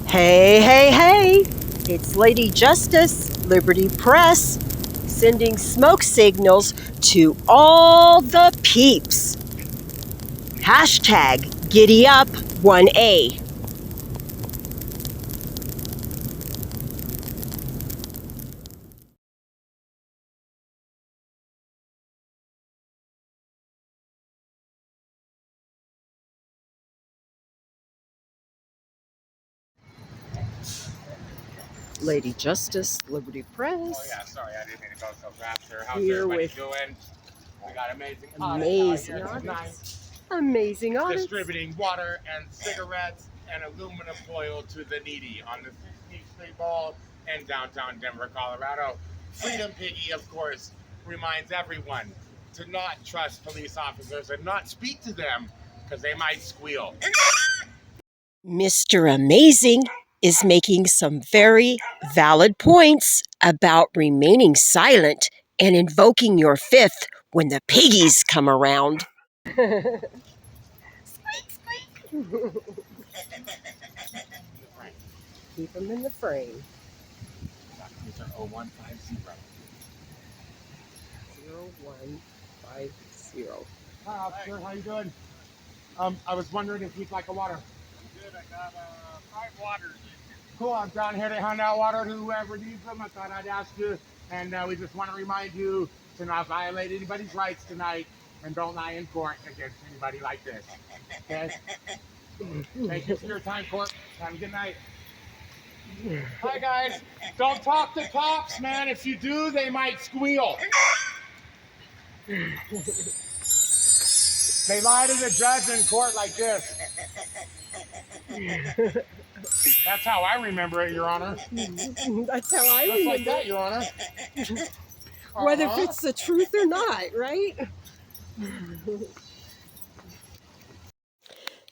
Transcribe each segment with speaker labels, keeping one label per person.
Speaker 1: Hey, hey, hey! It's Lady Justice, Liberty Press, sending smoke signals to all the peeps. Hashtag GiddyUp1A. Lady Justice, Liberty Press.
Speaker 2: Oh yeah, sorry, I didn't mean to go so fast there. How's
Speaker 1: Here
Speaker 2: everybody
Speaker 1: with
Speaker 2: doing? We got amazing
Speaker 1: audits. Amazing audits.
Speaker 2: Distributing water and cigarettes and aluminum foil to the needy on the 16th Street Mall in downtown Denver, Colorado. Freedom Piggy, of course, reminds everyone to not trust police officers and not speak to them because they might squeal.
Speaker 1: Mr. Amazing is making some very valid points about remaining silent and invoking your fifth when the piggies come around. Squeak, squeak. Keep them in the frame.
Speaker 2: These are 0150.
Speaker 1: 0150.
Speaker 2: Hi, officer. How you doing? I was wondering if you'd like a water.
Speaker 3: Good, I got 5 waters in here.
Speaker 2: Cool, I'm down here to hand out water to whoever needs them. I thought I'd ask you, and we just want to remind you to not violate anybody's rights tonight, and don't lie in court against anybody like this. Okay? Thank you for your time, court. Have a good night. Hi, guys. Don't talk to cops, man. If you do, they might squeal. They lie to the judge in court like this. That's how I remember it, Your Honor.
Speaker 1: That's how I
Speaker 2: Just
Speaker 1: remember
Speaker 2: like that,
Speaker 1: it.
Speaker 2: Your Honor.
Speaker 1: Whether it's the truth or not, right?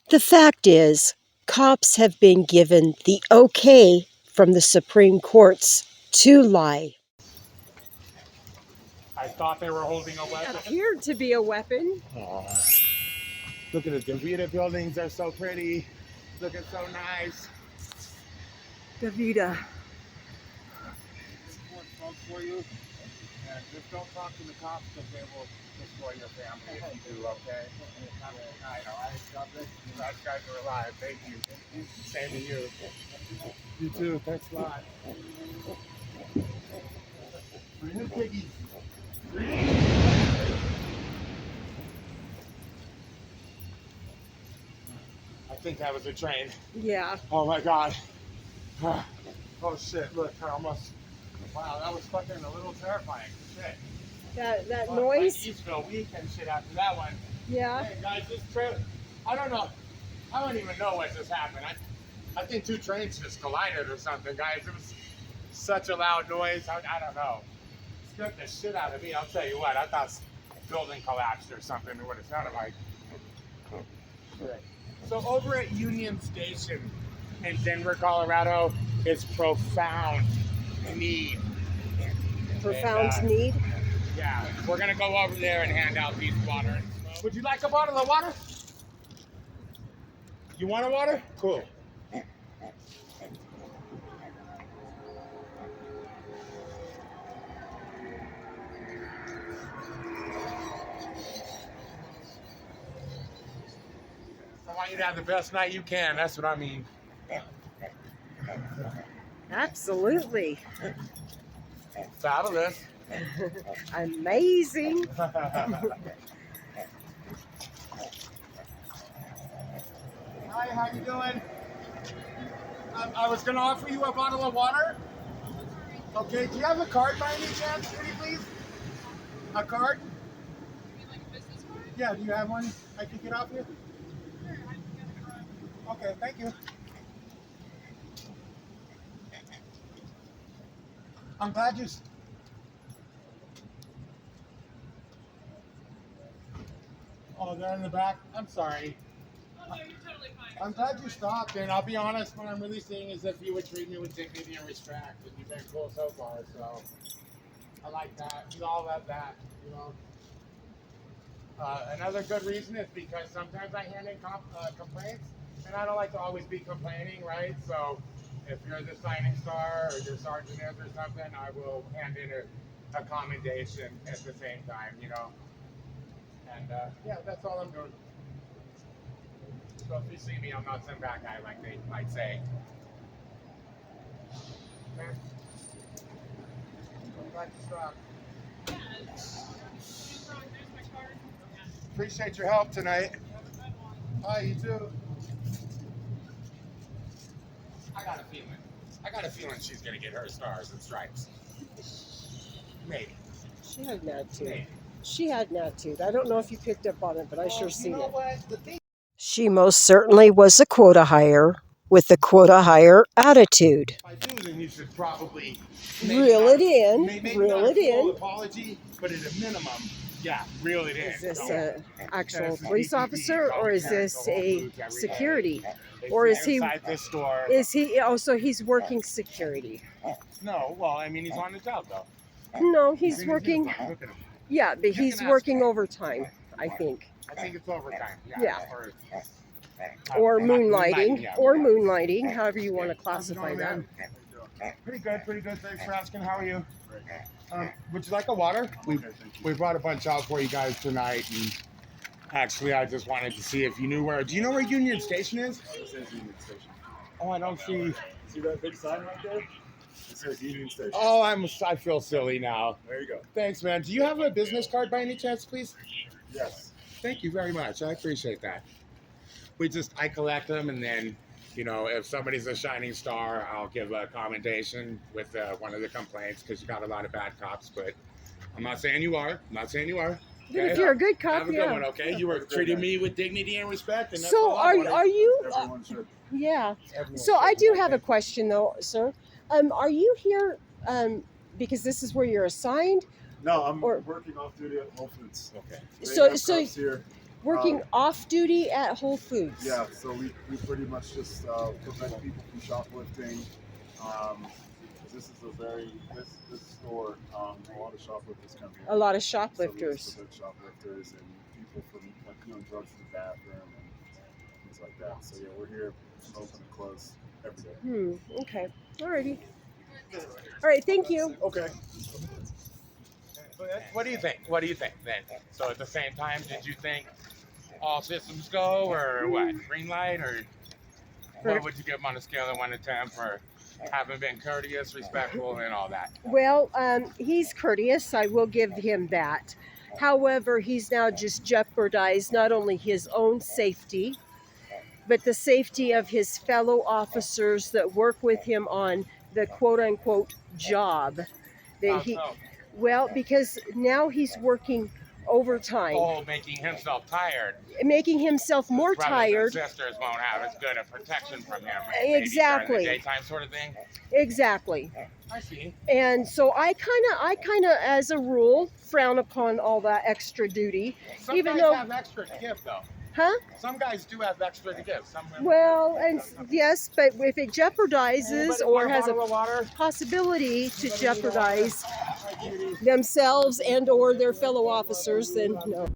Speaker 1: The fact is, cops have been given the okay from the Supreme Courts to lie.
Speaker 2: I thought they were holding a
Speaker 1: It
Speaker 2: weapon.
Speaker 1: appeared to be a weapon.
Speaker 2: Oh. Look at the Davida buildings, they're so pretty. Looking so nice.
Speaker 1: Davida.
Speaker 2: More smoke for you. And just don't talk to the cops because they will destroy your family if you do, okay? Have a good night, all right? God bless you. You guys are alive. Thank you. Same to you. You too. Thanks a lot. Freedom Piggies. I think that was a train.
Speaker 1: Yeah.
Speaker 2: Oh my God. Oh shit, look, I almost, wow, that was fucking a little terrifying. Shit.
Speaker 1: That
Speaker 2: Fuck,
Speaker 1: noise?
Speaker 2: Like Eastville weekend shit after that one.
Speaker 1: Yeah.
Speaker 2: Hey guys, this trailer, I don't know. I don't even know what just happened. I think 2 trains just collided or something, guys. It was such a loud noise. I don't know. It scared the shit out of me. I'll tell you what, I thought the building collapsed or something, or what it sounded like. So over at Union Station in Denver, Colorado, is profound need.
Speaker 1: Profound
Speaker 2: And,
Speaker 1: need?
Speaker 2: Yeah, we're gonna go over there and hand out these water. Would you like a bottle of water? You want a water? Cool. I want you to have the best night you can. That's what I mean.
Speaker 1: Absolutely.
Speaker 2: Fabulous.
Speaker 1: Amazing.
Speaker 2: Hi, how you doing? I was gonna offer you a bottle of water. Okay, do you have a card by any chance, pretty please? A card?
Speaker 3: You mean like a business card?
Speaker 2: Yeah, do you have one I can get off you?
Speaker 3: Sure, I can get a card.
Speaker 2: Okay, thank you. I'm glad you... Oh, they're in the back? I'm sorry.
Speaker 3: Oh, no, you're totally fine.
Speaker 2: I'm glad you stopped, and I'll be honest, what I'm really seeing is if you would treat me with dignity and respect, and you've been cool so far, so I like that. We all love that, you know. Another good reason is because sometimes I hand in complaints, and I don't like to always be complaining, right? So if you're the signing star or your sergeant is or something, I will hand in a commendation at the same time, you know. And yeah, that's all I'm doing. So if you see me, I'm not some bad guy like they might say. Okay. I'm glad you stopped.
Speaker 3: Yeah, there's my card.
Speaker 2: Appreciate your help tonight.
Speaker 3: Have a good one.
Speaker 2: Hi, you too. I got a feeling she's gonna get her stars and stripes. Maybe.
Speaker 1: She had an attitude.
Speaker 2: Maybe.
Speaker 1: She had an attitude. I don't know if you picked up on it, but I sure seen
Speaker 2: You know
Speaker 1: it.
Speaker 2: what? The thing
Speaker 1: She most certainly was a quota hire with the quota hire attitude.
Speaker 2: I do, then you should probably
Speaker 1: Reel it in.
Speaker 2: maybe
Speaker 1: Reel
Speaker 2: not
Speaker 1: it
Speaker 2: a full
Speaker 1: in.
Speaker 2: apology, but at a minimum, yeah, reel it in.
Speaker 1: Is this
Speaker 2: Don't-
Speaker 1: an actual
Speaker 2: That's
Speaker 1: police
Speaker 2: DPD,
Speaker 1: officer or is
Speaker 2: carry
Speaker 1: this
Speaker 2: the whole
Speaker 1: a
Speaker 2: booth every day.
Speaker 1: security?
Speaker 2: They
Speaker 1: Or
Speaker 2: sit
Speaker 1: is he?
Speaker 2: inside this store?
Speaker 1: Is he? Oh, so he's working security.
Speaker 2: No, well, I mean, he's on the job though.
Speaker 1: No,
Speaker 2: in
Speaker 1: he's
Speaker 2: his
Speaker 1: working.
Speaker 2: uniform. Look at him.
Speaker 1: Yeah, but he's
Speaker 2: ask
Speaker 1: working
Speaker 2: him.
Speaker 1: overtime, I think,
Speaker 2: I think it's overtime.
Speaker 1: Yeah.
Speaker 2: Or
Speaker 1: or moonlighting,
Speaker 2: yeah.
Speaker 1: or moonlighting, however you want to
Speaker 2: How's it
Speaker 1: classify
Speaker 2: going,
Speaker 1: that.
Speaker 2: man? Pretty good, pretty good. Thanks for asking. How are you? Would you like a water? We brought a bunch out for you guys tonight, and actually, I just wanted to see if you knew where. Do you know where Union Station is?
Speaker 4: It says Union Station.
Speaker 2: Oh, I don't see.
Speaker 4: See that big sign right there? It says Union Station.
Speaker 2: Oh, I feel silly now.
Speaker 4: There you go.
Speaker 2: Thanks, man. Do you have a business card by any chance, please?
Speaker 4: Yes.
Speaker 2: Thank you very much. I appreciate that. I collect them, and then, you know, if somebody's a shining star, I'll give a commendation with one of the complaints because you got a lot of bad cops. But I'm not saying you are. I'm not saying you are.
Speaker 1: But if you're a good cop,
Speaker 2: Have a good
Speaker 1: yeah.
Speaker 2: one, okay? You were treating me with dignity and respect, and that's
Speaker 1: So
Speaker 2: all I wanted.
Speaker 1: are you?
Speaker 4: Everyone should.
Speaker 1: Yeah.
Speaker 2: Everyone
Speaker 1: So I
Speaker 2: should
Speaker 1: do
Speaker 2: be
Speaker 1: have a
Speaker 2: like
Speaker 1: question though, sir. Are you here because this is where you're assigned?
Speaker 4: No, I'm
Speaker 1: Or-
Speaker 4: working off duty at Whole Foods.
Speaker 2: that. Okay.
Speaker 4: They
Speaker 1: So-
Speaker 4: have
Speaker 1: so-
Speaker 4: cops here.
Speaker 1: Working off duty at Whole Foods.
Speaker 4: Yeah, so we pretty much just prevent people from shoplifting. This is this store, a lot of shoplifters come here.
Speaker 1: A lot of
Speaker 4: So we
Speaker 1: shoplifters.
Speaker 4: prevent shoplifters and people from drugs in the bathroom and things like that. So yeah, we're here from open and close every day.
Speaker 1: Okay. Alrighty. All right. Thank you.
Speaker 4: Okay.
Speaker 2: What do you think? What do you think then? So at the same time, did you think all systems go, or what? Green light, or what would you give him on a scale of 1 to 10 for having been courteous, respectful, and all that?
Speaker 1: Well, he's courteous. I will give him that. However, he's now just jeopardized not only his own safety, but the safety of his fellow officers that work with him on the quote-unquote job. That he,
Speaker 2: so?
Speaker 1: well, because now he's working overtime,
Speaker 2: Oh, making himself tired.
Speaker 1: making himself more
Speaker 2: Brothers
Speaker 1: tired.
Speaker 2: and sisters won't have as good a protection from him. Maybe during
Speaker 1: Exactly.
Speaker 2: the daytime sort of thing.
Speaker 1: Exactly.
Speaker 2: I see.
Speaker 1: And so I kind of, as a rule, frown upon all that extra duty.
Speaker 2: Some
Speaker 1: Even
Speaker 2: guys
Speaker 1: though-
Speaker 2: have extra to give, though.
Speaker 1: Huh?
Speaker 2: Some guys do have extra to give. Some women-
Speaker 1: Well, and yes, but if it jeopardizes
Speaker 2: Anybody
Speaker 1: or
Speaker 2: want
Speaker 1: has
Speaker 2: bottle
Speaker 1: a
Speaker 2: of water?
Speaker 1: possibility to jeopardize themselves and or their fellow officers, then no.